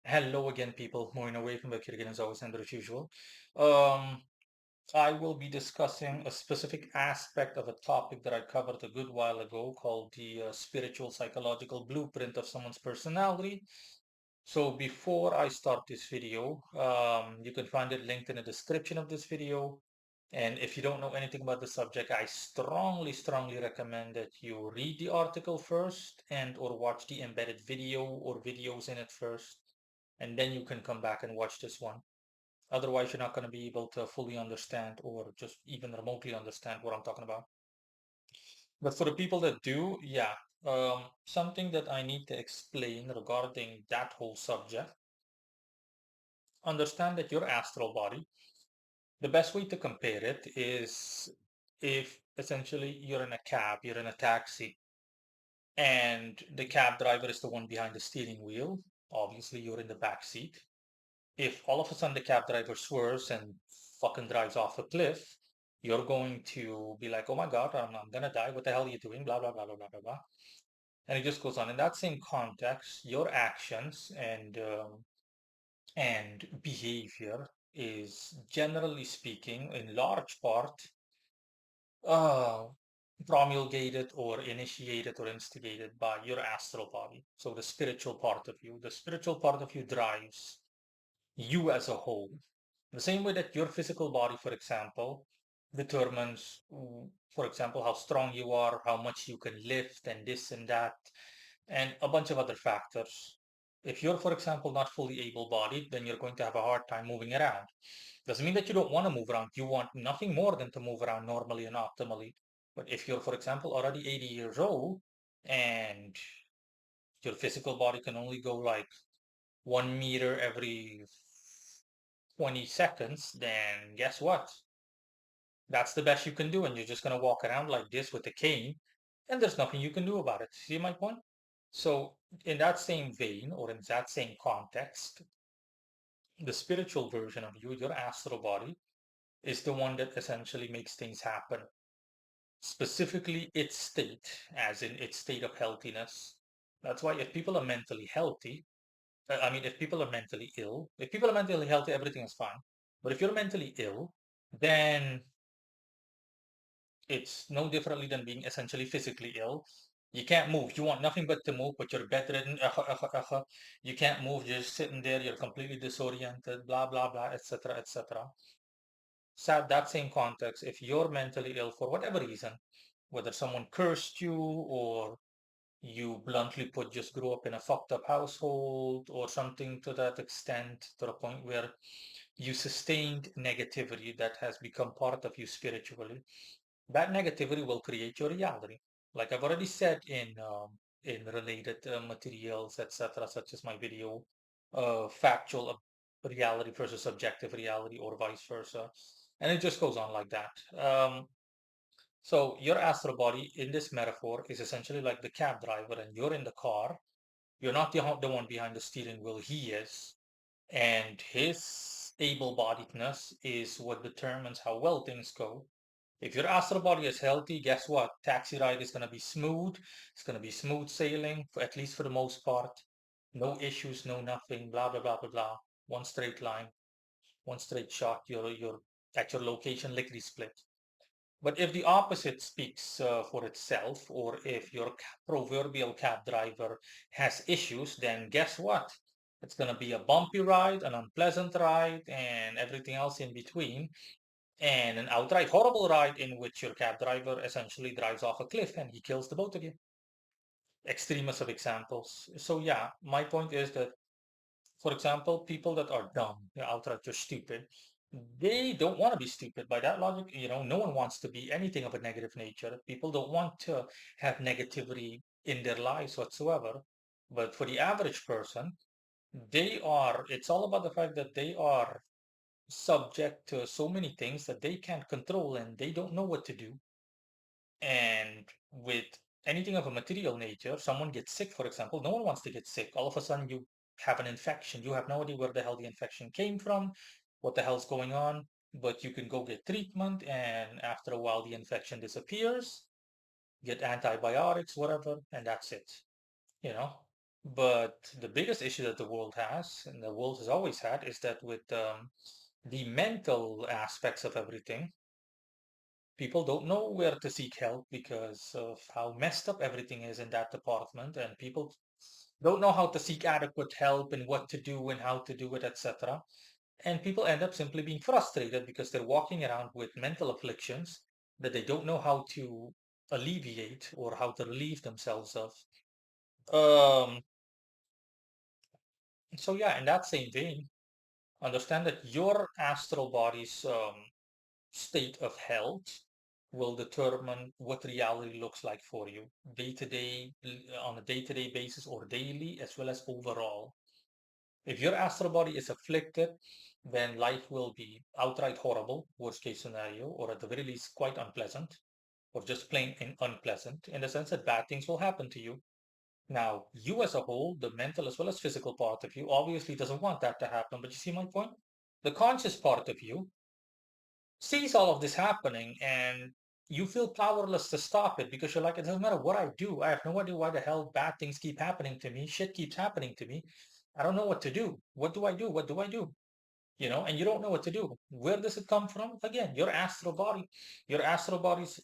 Hello again, people. Moving away from the again as always, and as usual. Um, I will be discussing a specific aspect of a topic that I covered a good while ago called the spiritual psychological blueprint of someone's personality. So before I start this video, you can find it linked in the description of this video. And if you don't know anything about the subject, I strongly recommend that you read the article first and or watch the embedded video or videos in it first, and then you can come back and watch this one. Otherwise, you're not going to be able to fully understand or just even remotely understand what I'm talking about. But for the people that do, yeah, something that I need to explain regarding that whole subject, understand that your astral body, the best way to compare it is if essentially you're in a cab, you're in a taxi, and the cab driver is the one behind the steering wheel. Obviously, you're in the back seat. If all of a sudden the cab driver swerves and fucking drives off a cliff, you're going to be like, oh my God, I'm gonna die. What the hell are you doing? Blah, blah, blah, blah, blah, blah, blah. And it just goes on. In that same context, your actions and behavior is generally speaking, in large part, uh, promulgated or initiated or instigated by your astral body. So the spiritual part of you, the spiritual part of you drives you as a whole. The same way that your physical body, for example, determines, for example, how strong you are, how much you can lift, and this and that, and a bunch of other factors. If you're, for example, not fully able-bodied, then you're going to have a hard time moving around. Doesn't mean that you don't want to move around. You want nothing more than to move around normally and optimally. But if you're, for example, already 80 years old and your physical body can only go like 1 meter every 20 seconds, then guess what? That's the best you can do. And you're just going to walk around like this with a cane, and there's nothing you can do about it. See my point? So, in that same vein, or in that same context, the spiritual version of you, your astral body, is the one that essentially makes things happen. Specifically, its state, as in its state of healthiness. That's why if people are mentally healthy, I mean, if people are mentally ill, if people are mentally healthy, everything is fine. But if you're mentally ill, then it's no differently than being essentially physically ill. You can't move. You want nothing but to move, but you're bedridden. You can't move. You're just sitting there. You're completely disoriented. Blah blah blah, etc. etc. So that same context, if you're mentally ill for whatever reason, whether someone cursed you or you bluntly put just grew up in a fucked up household or something to that extent, to the point where you sustained negativity that has become part of you spiritually, that negativity will create your reality. Like I've already said in related materials, etc., such as my video, factual reality versus subjective reality, or vice versa, and it just goes on like that. So your astral body in this metaphor is essentially like the cab driver, and you're in the car. You're not the one behind the steering wheel. He is, and his able-bodiedness is what determines how well things go. If your astral body is healthy, guess what? Taxi ride is going to be smooth. It's going to be smooth sailing, for, at least for the most part. No issues, no nothing, blah, blah, blah, blah, blah. One straight line, one straight shot. You're at your location, lickety split. But if the opposite speaks for itself, or if your proverbial cab driver has issues, then guess what? It's going to be a bumpy ride, an unpleasant ride, and everything else in between, and an outright horrible ride in which your cab driver essentially drives off a cliff and he kills the both of you. Extremest of examples. So yeah, my point is that, for example, people that are dumb, outright just stupid, they don't want to be stupid. By that logic, no one wants to be anything of a negative nature. People don't want to have negativity in their lives whatsoever. But for the average person, it's all about the fact that they are subject to so many things that they can't control and they don't know what to do. And with anything of a material nature, someone gets sick, for example, no one wants to get sick. All of a sudden, you have an infection. You have no idea where the hell the infection came from, what the hell's going on, but you can go get treatment, and after a while, the infection disappears, get antibiotics, whatever, and that's it. You know? But the biggest issue that the world has, and the world has always had, is that with the mental aspects of everything, people don't know where to seek help because of how messed up everything is in that department, and people don't know how to seek adequate help and what to do and how to do it, etc. And people end up simply being frustrated because they're walking around with mental afflictions that they don't know how to alleviate or how to relieve themselves of. Um, so yeah, in that same vein, understand that your astral body's state of health will determine what reality looks like for you day to day, on a day to day basis, or daily, as well as overall. If your astral body is afflicted, then life will be outright horrible, worst case scenario, or at the very least quite unpleasant, or just plain unpleasant, in the sense that bad things will happen to you. Now, you as a whole, the mental as well as physical part of you, obviously doesn't want that to happen. But you see my point? The conscious part of you sees all of this happening and you feel powerless to stop it because you're like, it doesn't matter what I do. I have no idea why the hell bad things keep happening to me. Shit keeps happening to me. I don't know what to do. What do I do? What do I do? And you don't know what to do. Where does it come from? Again, your astral body's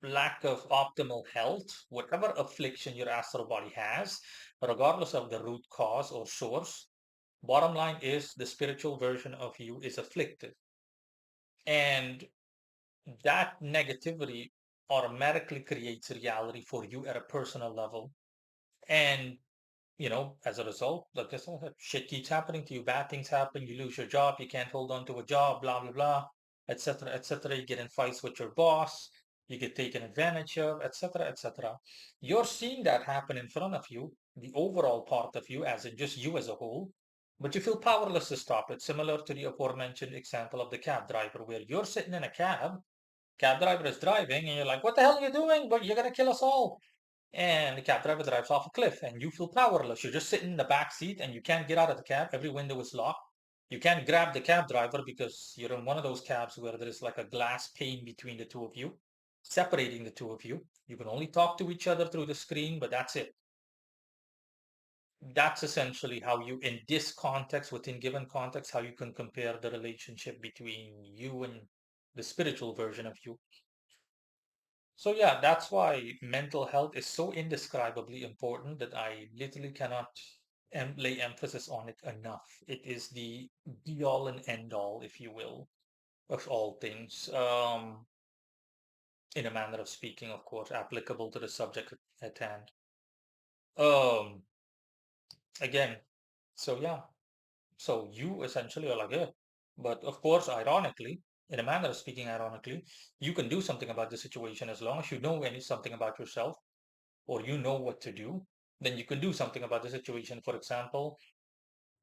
lack of optimal health, whatever affliction your astral body has, regardless of the root cause or source, bottom line is the spiritual version of you is afflicted. And that negativity automatically creates reality for you at a personal level. And as a result, like I said, shit keeps happening to you. Bad things happen. You lose your job. You can't hold on to a job. Blah blah blah, etc. etc. You get in fights with your boss. You get taken advantage of, etc. etc. You're seeing that happen in front of you, the overall part of you, as in just you as a whole. But you feel powerless to stop it. Similar to the aforementioned example of the cab driver, where you're sitting in a cab driver is driving, and you're like, "What the hell are you doing? But you're gonna kill us all!" And the cab driver drives off a cliff and you feel powerless. You're just sitting in the back seat and you can't get out of the cab. Every window is locked. You can't grab the cab driver because you're in one of those cabs where there is like a glass pane between the two of you, separating the two of you. You can only talk to each other through the screen, but that's it. That's essentially how you, in this context, within given context, how you can compare the relationship between you and the spiritual version of you. So yeah, that's why mental health is so indescribably important that I literally cannot lay emphasis on it enough. It is the be all and end all, if you will, of all things. In a manner of speaking, of course, applicable to the subject at hand. Um, Again, so yeah, so you essentially are like, yeah, but of course, ironically, in a manner of speaking, ironically, you can do something about the situation as long as you know something about yourself or you know what to do, then you can do something about the situation. For example,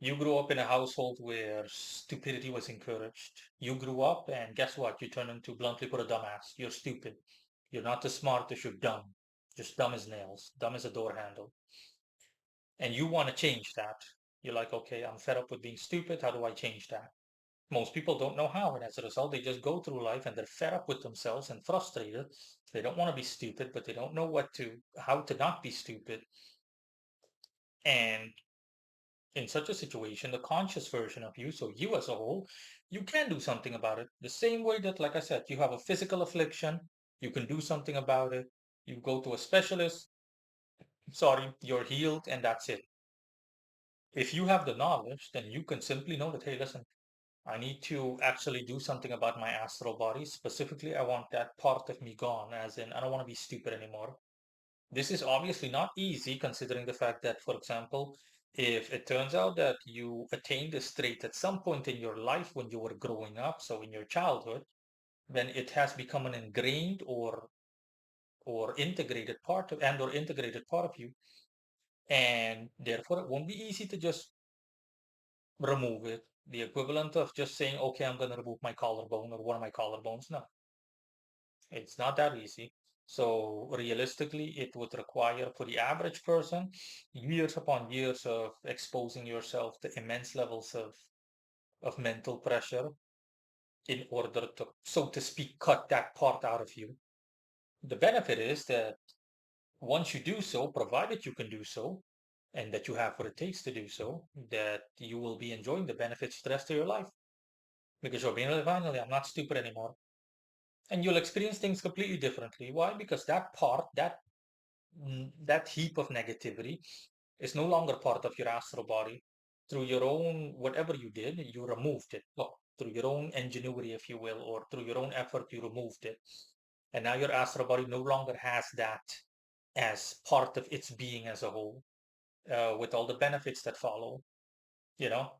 you grew up in a household where stupidity was encouraged. You grew up, and guess what? You turn into, bluntly put, a dumbass. You're stupid. You're not as smart as you're dumb. Just dumb as nails, dumb as a door handle. And you want to change that. You're like, okay, I'm fed up with being stupid. How do I change that? Most people don't know how, and as a result, they just go through life and they're fed up with themselves and frustrated. They don't want to be stupid, but they don't know how to not be stupid. And in such a situation, the conscious version of you, so you as a whole, you can do something about it. The same way that, like I said, you have a physical affliction, you can do something about it. You go to a specialist, sorry, you're healed, and that's it. If you have the knowledge, then you can simply know that, hey, listen, I need to actually do something about my astral body. Specifically, I want that part of me gone, as in, I don't want to be stupid anymore. This is obviously not easy considering the fact that, for example, if it turns out that you attained this trait at some point in your life when you were growing up, so in your childhood, then it has become an ingrained or integrated part of and or integrated part of you. And therefore it won't be easy to just remove it. The equivalent of just saying, okay, I'm gonna remove my collarbone or one of my collarbones. No, it's not that easy. So realistically, it would require for the average person years upon years of exposing yourself to immense levels of mental pressure in order to, so to speak, cut that part out of you. The benefit is that once you do so, provided you can do so, and that you have what it takes to do so, that you will be enjoying the benefits the rest of your life. Because you're being like, finally, I'm not stupid anymore. And you'll experience things completely differently. Why? Because that part, that heap of negativity is no longer part of your astral body. Through your own, whatever you did, you removed it. Well, through your own ingenuity, if you will, or through your own effort, you removed it. And now your astral body no longer has that as part of its being as a whole, with all the benefits that follow, you know.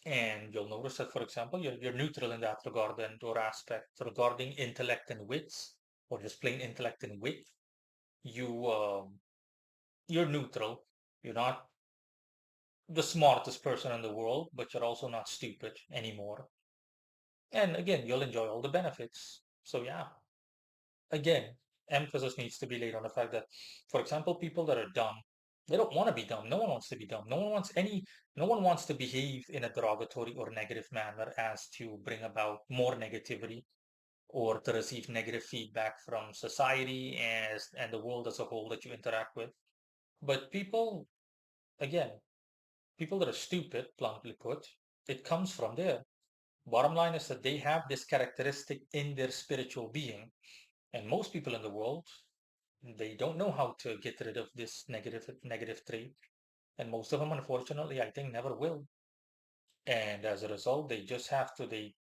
And you'll notice that, for example, you're neutral in that regard and or aspect regarding intellect and wits, or just plain intellect and wit. You you're neutral. You're not the smartest person in the world, but you're also not stupid anymore. And again, you'll enjoy all the benefits. So yeah, again, emphasis needs to be laid on the fact that, for example, people that are dumb, they don't want to be dumb. No one wants to be dumb. No one wants to behave in a derogatory or negative manner as to bring about more negativity or to receive negative feedback from society and the world as a whole that you interact with. But people, again, people that are stupid, bluntly put, it comes from there. Bottom line is that they have this characteristic in their spiritual being. And most people in the world, they don't know how to get rid of this negative trait. And most of them, unfortunately, I think never will. And as a result, they just have to they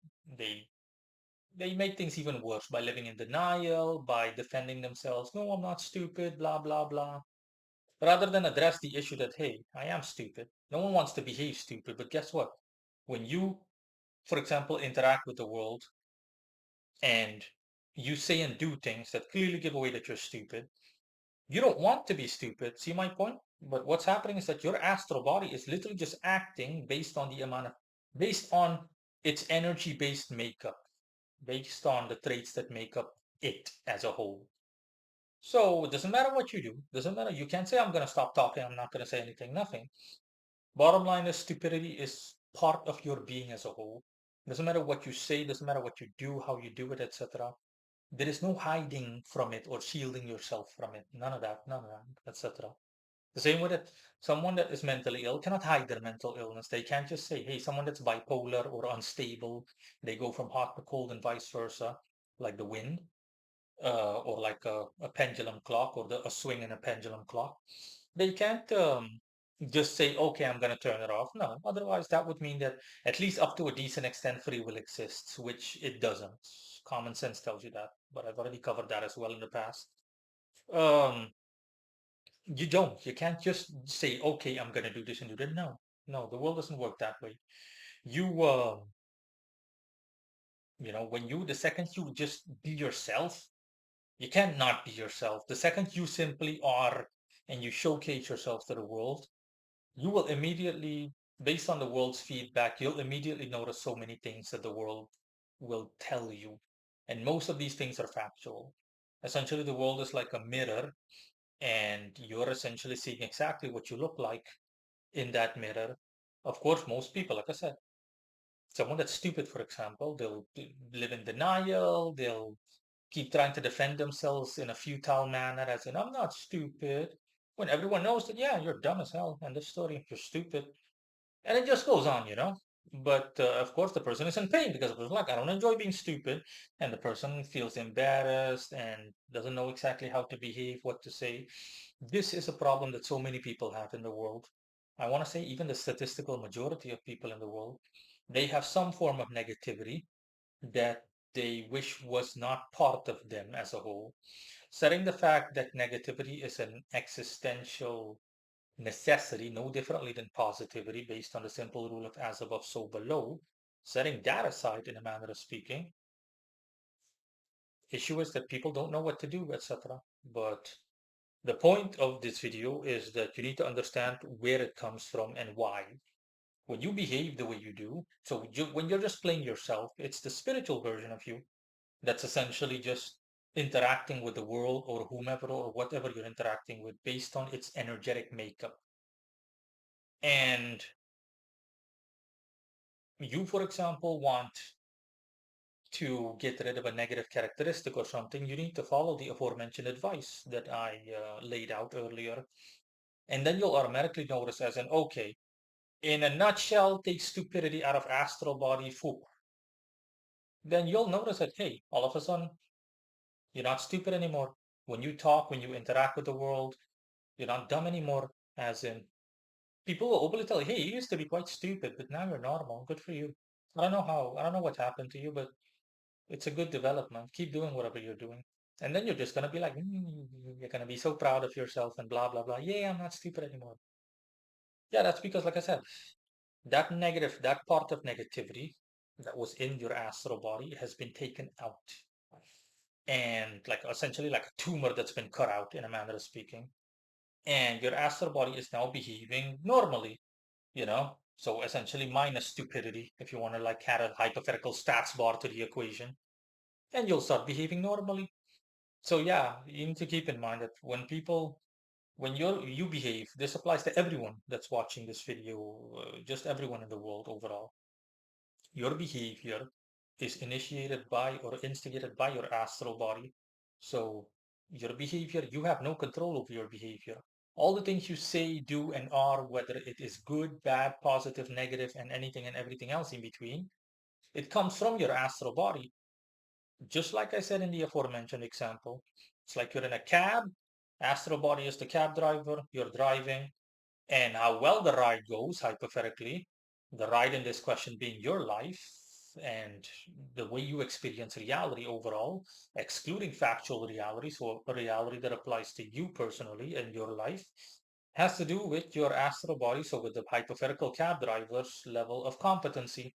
they make things even worse by living in denial, by defending themselves. No, I'm not stupid, blah blah blah. Rather than address the issue that, hey, I am stupid. No one wants to behave stupid, but guess what? When you, for example, interact with the world and you say and do things that clearly give away that you're stupid, you don't want to be stupid. See my point? But what's happening is that your astral body is literally just acting based on based on its energy based makeup, based on the traits that make up it as a whole. So it doesn't matter what you do, doesn't matter. You can't say, I'm going to stop talking, I'm not going to say anything, nothing. Bottom line is stupidity is part of your being as a whole. Doesn't matter what you say, doesn't matter what you do, how you do it, etc. There is no hiding from it or shielding yourself from it. None of that, etc. The same way that someone that is mentally ill cannot hide their mental illness. They can't just say, hey, someone that's bipolar or unstable, they go from hot to cold and vice versa, like the wind, or like a pendulum clock or a swing in a pendulum clock. They can't just say, okay, I'm going to turn it off. No, otherwise that would mean that at least up to a decent extent free will exists, which it doesn't. Common sense tells you that, but I've already covered that as well in the past. Um, you don't. You can't just say, okay, I'm going to do this and do that. No, no, the world doesn't work that way. You, when the second you just be yourself, you can't not be yourself. The second you simply are and you showcase yourself to the world, you will immediately, based on the world's feedback, you'll immediately notice so many things that the world will tell you. And most of these things are factual. Essentially, the world is like a mirror, and you're essentially seeing exactly what you look like in that mirror. Of course, most people, like I said, someone that's stupid, for example, they'll live in denial, they'll keep trying to defend themselves in a futile manner, as in, I'm not stupid, when everyone knows that, yeah, you're dumb as hell, and this story, you're stupid. And it just goes on, you know. But of course, the person is in pain because the person like, I don't enjoy being stupid. And the person feels embarrassed and doesn't know exactly how to behave, what to say. This is a problem that so many people have in the world. I want to say, even the statistical majority of people in the world, they have some form of negativity that they wish was not part of them as a whole. Setting the fact that negativity is an existential necessity no differently than positivity based on the simple rule of as above, so below, setting that aside in a manner of speaking, issue is that people don't know what to do, etc. But the point of this video is that you need to understand where it comes from and why. When you behave the way you do, so when you're just playing yourself, it's the spiritual version of you that's essentially just interacting with the world or whomever or whatever you're interacting with based on its energetic makeup. And you, for example, want to get rid of a negative characteristic or something, you need to follow the aforementioned advice that I laid out earlier. And then you'll automatically notice as in, okay, in a nutshell, take stupidity out of astral body, fool. Then you'll notice that, hey, all of a sudden, you're not stupid anymore. When you talk, when you interact with the world, you're not dumb anymore. As in, people will openly tell you, hey, you used to be quite stupid, but now you're normal. Good for you. I don't know how, I don't know what happened to you, but it's a good development. Keep doing whatever you're doing. And then you're just going to be like, you're going to be so proud of yourself and blah, blah, blah. Yeah, I'm not stupid anymore. Yeah, that's because, like I said, that negative, that part of negativity that was in your astral body has been taken out. And like essentially like a tumor that's been cut out in a manner of speaking. And your astral body is now behaving normally, you know? So essentially minus stupidity, if you want to like add a hypothetical stats bar to the equation, and you'll start behaving normally. So yeah, you need to keep in mind that when you behave, this applies to everyone that's watching this video, just everyone in the world overall. Your behavior is initiated by or instigated by your astral body. So your behavior, you have no control over your behavior. All the things you say, do, and are, whether it is good, bad, positive, negative, and anything and everything else in between, it comes from your astral body. Just like I said in the aforementioned example, it's like you're in a cab, astral body is the cab driver, you're driving, and how well the ride goes, hypothetically, the ride in this question being your life and the way you experience reality overall, excluding factual reality, so a reality that applies to you personally and your life, has to do with your astral body, so with the hypothetical cab driver's level of competency.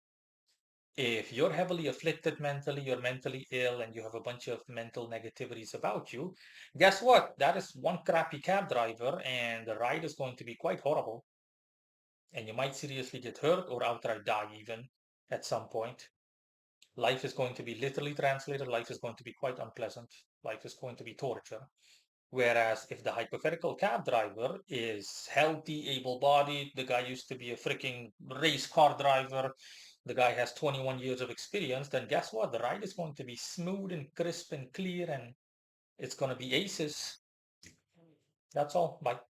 If you're heavily afflicted mentally, you're mentally ill, and you have a bunch of mental negativities about you, guess what? That is one crappy cab driver, and the ride is going to be quite horrible. And you might seriously get hurt or outright die, even at some point. Life is going to be literally translated, life is going to be quite unpleasant. Life is going to be torture. Whereas if the hypothetical cab driver is healthy, able bodied, the guy used to be a freaking race car driver, the guy has 21 years of experience, then guess what? The ride is going to be smooth and crisp and clear and it's going to be aces. That's all. Bye.